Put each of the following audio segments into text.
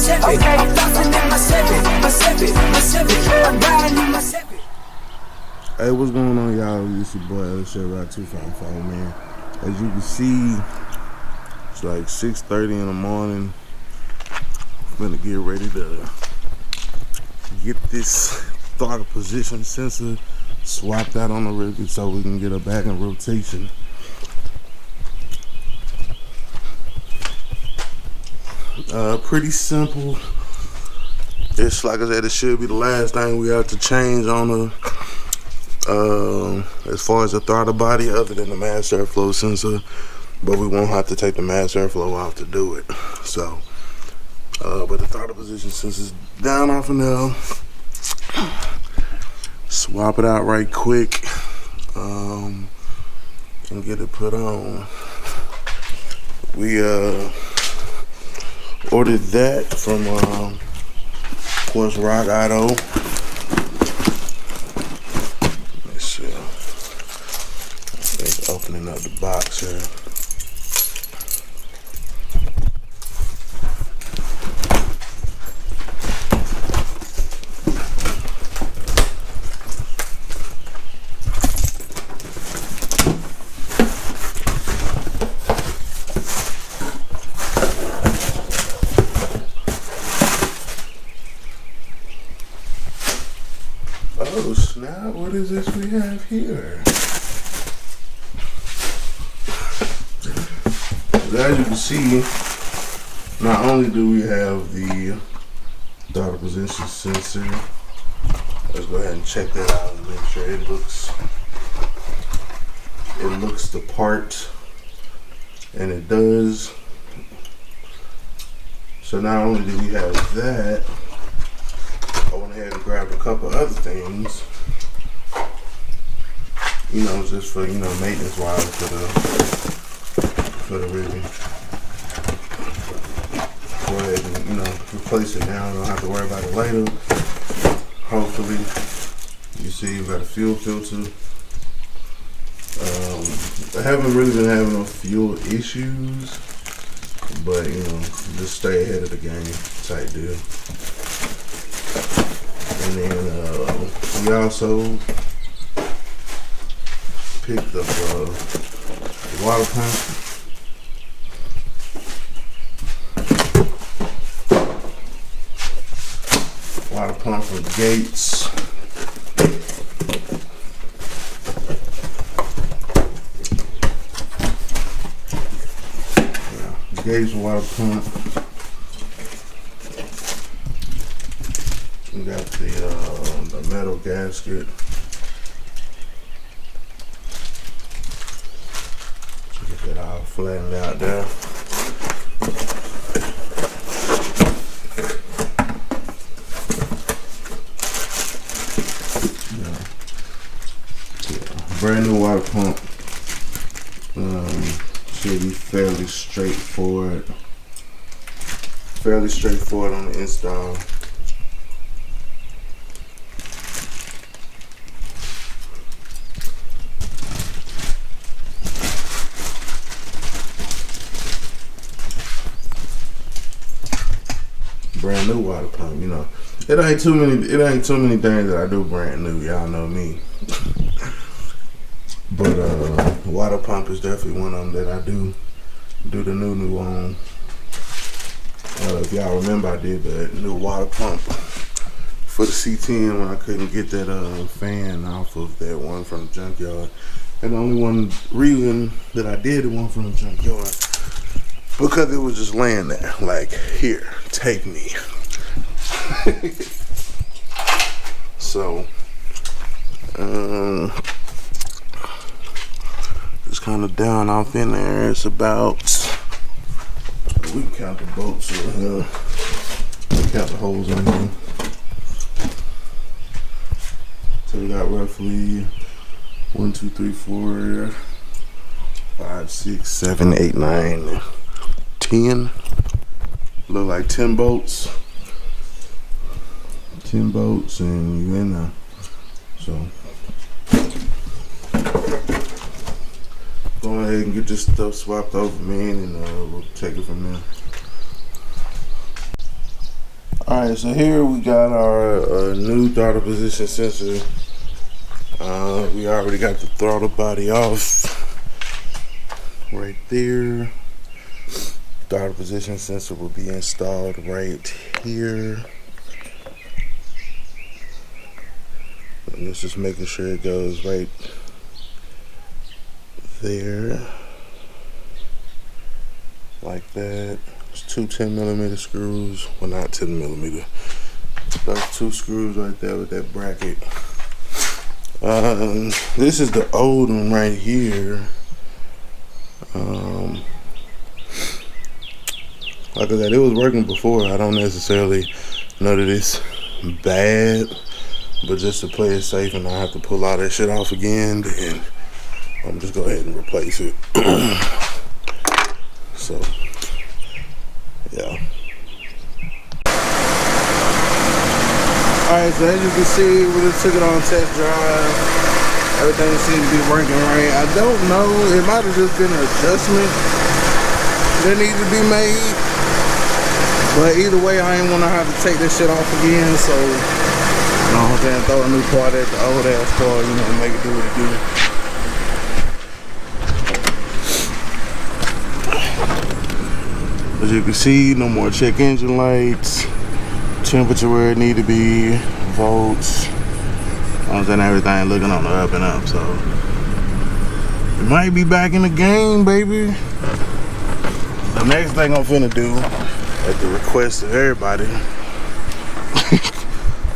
Chevy. Flossing in my Chevy. I'm riding in my Chevy. Hey, what's going on, y'all? It's your boy L254, man. As you can see, it's like 6:30 in the morning. I'm gonna get ready to get this throttle position sensor swapped out on the Rivi so we can get her back in rotation. Pretty simple. It's like I said, it should be the last thing we have to change on her. As far as the throttle body, other than the mass airflow sensor, but we won't have to take the mass airflow off to do it. So, but the throttle position sensor's down off of now. Swap it out right quick, and get it put on. We ordered that from, of course, Rock Auto. Opening up the box here. Oh snap, what is this we have here? As you can see, not only do we have the throttle position sensor, let's go ahead and check that out and make sure it looks the part, and it does. So not only do we have that, I went ahead and grabbed a couple other things, you know, just for, you know, maintenance wise for the Rivi. Go ahead and, you know, replace it now. Don't have to worry about it later. Hopefully, you see you got a fuel filter. I haven't really been having no fuel issues, but you know, just stay ahead of the game type deal. And then we also picked up the water pump. Water pump from Gates. Yeah, Gates water pump. We got the metal gasket. Get that all flattened out there. Brand new water pump. Should be fairly straightforward. On the install. Brand new water pump, you know. It ain't too many things that I do brand new. Y'all know me. But water pump is definitely one of them that I do the new on. If y'all remember, I did the new water pump for the C10 when I couldn't get that fan off of that one from the junkyard. And the only one reason that I did the one from the junkyard, because it was just laying there, like, here, take me. So, it's kind of down off in there. It's about, we can count the bolts in here, we count the holes in here. So we got roughly 1, 2, 3, 4, 5, 6, 7, 8, 9, 10. Look like 10 bolts. 10 bolts and you in there. So go ahead and get this stuff swapped over, man, and we'll take it from there. Alright, so here we got our new throttle position sensor. We already got the throttle body off right there. Throttle position sensor will be installed right here. And let's just making sure it goes right there, like that. It's two 10mm screws. Well, not 10mm. Those two screws right there with that bracket. This is the old one right here. Like I said, it was working before. I don't necessarily know that it's bad, but just to play it safe and not have to pull all that shit off again, then I'm just go ahead and replace it. So, yeah. Alright, so as you can see, we just took it on test drive. Everything seems to be working right. I don't know, it might have just been an adjustment that needs to be made. But either way, I ain't gonna have to take this shit off again, so you know what I'm saying, throw a new part at the old ass car, you know, make it do what it do. As you can see, no more check engine lights, temperature where it need to be, volts. I'm saying everything looking on the up and up, so it might be back in the game, baby. The next thing I'm finna do, at the request of everybody,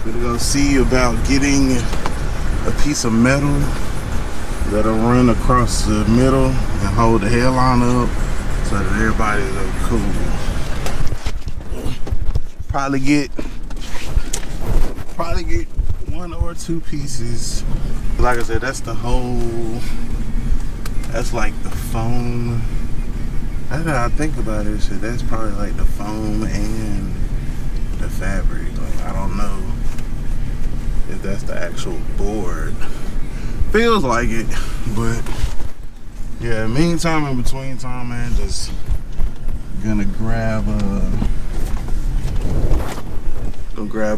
we're gonna see about getting a piece of metal that'll run across the middle and hold the headline up so that everybody's cool. Probably get one or two pieces. Like I said, that's the whole, that's like the foam. That's how I think about it. So that's probably like the foam and the fabric. Like, I don't know if that's the actual board. Feels like it, but yeah. Meantime, in between time, man, just gonna grab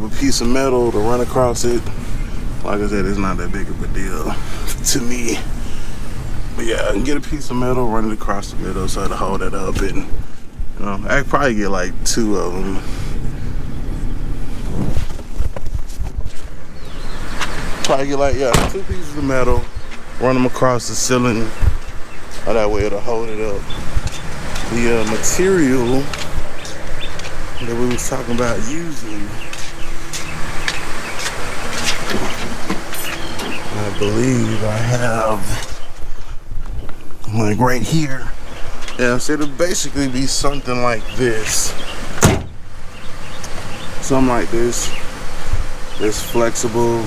a piece of metal to run across it. Like I said, it's not that big of a deal to me. But yeah, I can get a piece of metal, run it across the middle so to hold it up, and you know, I could probably get like two of them. Probably get like, yeah, two pieces of metal, run them across the ceiling, or that way it'll hold it up. The material that we was talking about using, I believe I have like right here. Yeah, so it'll basically be something like this. Something like this. It's flexible.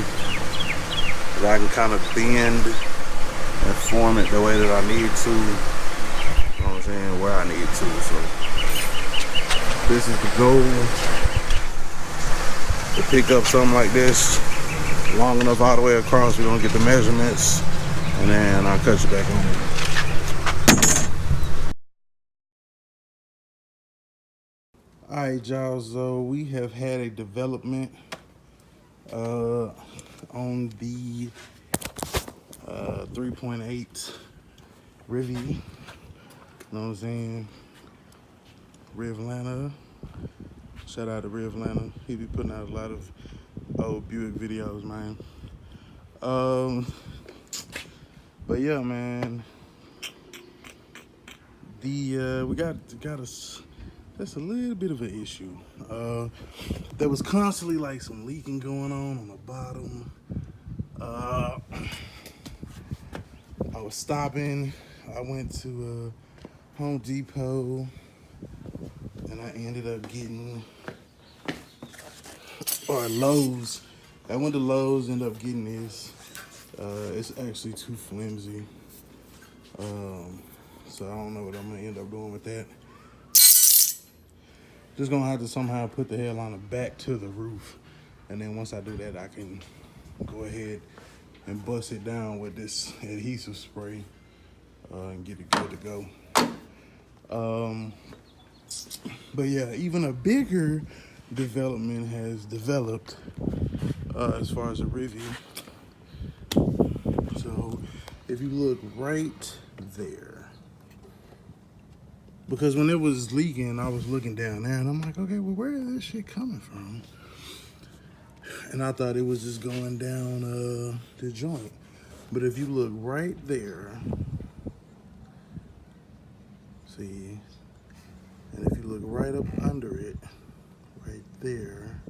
That I can kind of bend and form it the way that I need to. You know what I'm saying? Where I need to. So this is the goal. To pick up something like this long enough all the way across. We're gonna get the measurements and then I'll cut you back on it. Alright, y'all, so we have had a development on the 3.8 Rivi. You know what I'm saying? Rivlanta. Shout out to Rivlanta. He be putting out a lot of old Buick videos, man. But yeah, man. We got us. That's a little bit of an issue. There was constantly like some leaking going on the bottom. I was stopping. I went to Home Depot and I ended up getting, or Lowe's. I went to Lowe's, ended up getting this. It's actually too flimsy. So I don't know what I'm gonna end up doing with that. Just gonna have to somehow put the headliner back to the roof. And then once I do that, I can go ahead and bust it down with this adhesive spray and get it good to go. But yeah, even a bigger development has developed as far as a Rivi. So if you look right there, because when it was leaking, I was looking down there and I'm like, okay, well, where is this shit coming from? And I thought it was just going down the joint. But if you look right there, see, and if you look right up under it, right there,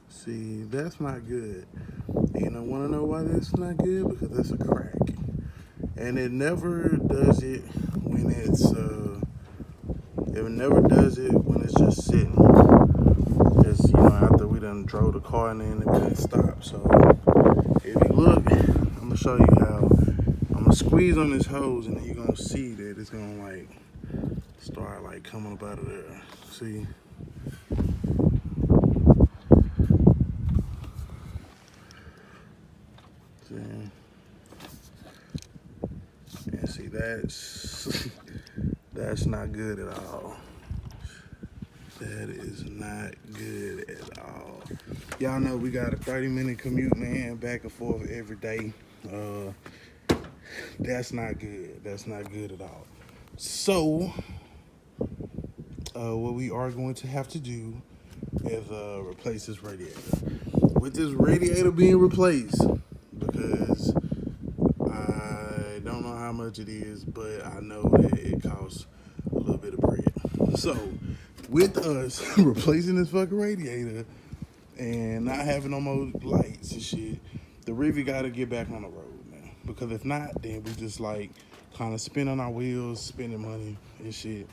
see, that's not good. You know, want to know why that's not good? Because that's a crack. And it never does it when it's, it never does it when it's just sitting. Just, you know, after we done drove the car in and we didn't stop. So if you look, I'm gonna show you how. I'm gonna squeeze on this hose and then you're gonna see that it's gonna like start like coming up out of there. See? See? And see, that's not good at all. That is not good at all. Y'all know we got a 30-minute commute, man, back and forth every day. That's not good. That's not good at all. So, what we are going to have to do is replace this radiator. With this radiator being replaced, because I don't know how much it is, but I know that it costs a little bit of bread. So, with us replacing this fucking radiator and not having no more lights and shit, the Rivi got to get back on the road, man. Because if not, then we just like kind of spinning our wheels, spending money and shit.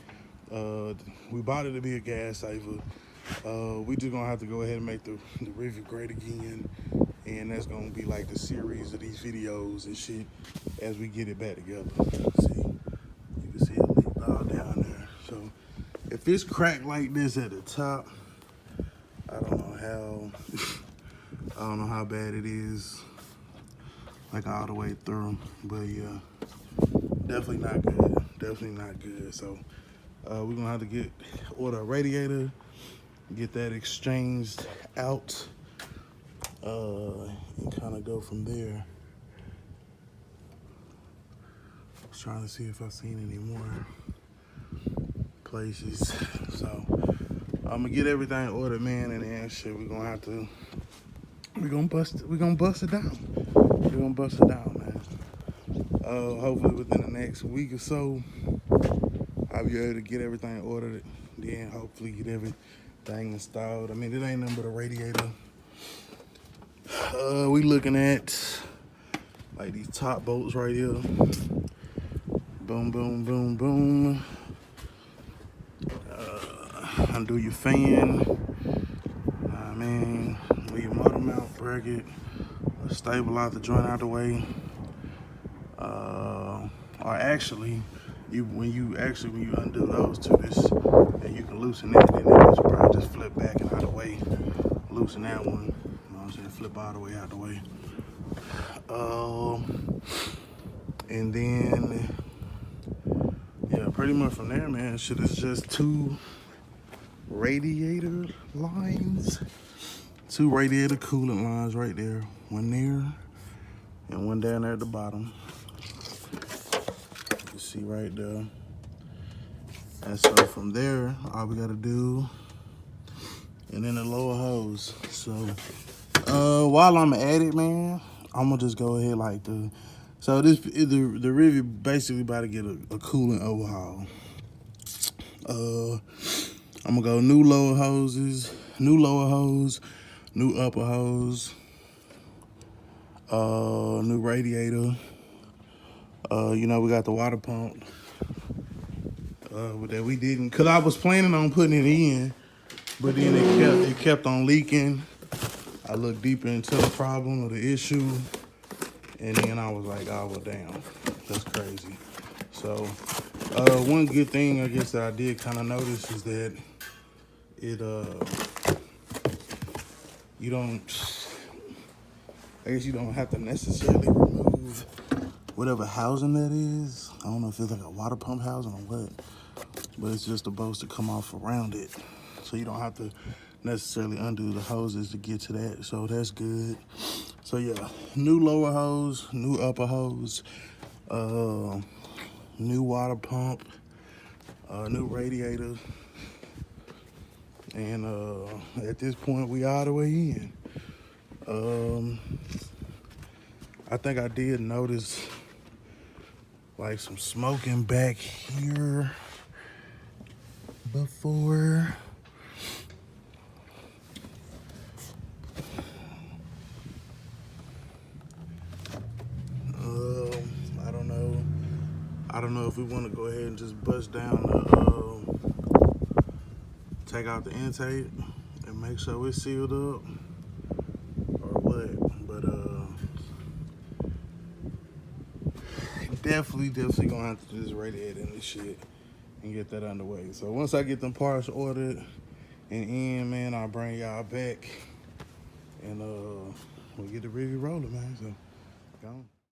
We bought it to be a gas saver. We just gonna have to go ahead and make the Rivi great again, and that's gonna be like the series of these videos and shit as we get it back together. See, you can see it leaked all down there. So if it's cracked like this at the top, I don't know how bad it is, like all the way through, but yeah, definitely not good. Definitely not good. So we're gonna have to order a radiator, get that exchanged out, and kind of go from there. I was trying to see if I've seen any more places. So I'm gonna get everything ordered, man, and then shit, we're gonna bust it down. We're gonna bust it down, man. Hopefully within the next week or so, I'll be able to get everything ordered, then hopefully get everything installed. I mean, it ain't nothing but a radiator. We looking at like these top bolts right here. Boom, boom, boom, boom. Undo your fan. Man, leave your motor mount bracket. Stabilize the joint out the way. Or actually, when you undo those two, and you can loosen that, then it should probably just flip back and out of the way. Loosen that one. You know what I'm saying? Flip all the way out the way. And then, yeah, pretty much from there, man, shit is just two radiator lines. Two radiator coolant lines right there. One there and one down there at the bottom. You see right there. And so from there, all we gotta do, and then the lower hose. So while I'm at it, man, I'm gonna just go ahead like the Rivi basically about to get a coolant overhaul. I'm gonna go new lower hose, new upper hose, new radiator. You know, we got the water pump that we didn't, cause I was planning on putting it in, but then it kept on leaking. I looked deeper into the problem or the issue, and then I was like, oh well, damn, that's crazy. So one good thing I guess that I did kind of notice is that it you don't have to necessarily remove whatever housing that is. I don't know if it's like a water pump housing or what, but it's just supposed to come off around it. so you don't have to necessarily undo the hoses to get to that. So that's good. So yeah, new lower hose, new upper hose, new water pump, new radiator, and at this point we all the way in. I think I did notice like some smoking back here before. I don't know if we want to go ahead and just bust down the, take out the intake and make sure it's sealed up or what. But definitely gonna have to just radiate in this shit and get that underway. So once I get them parts ordered and in, man, I'll bring y'all back and we'll get the Rivi rolling, man. So go on.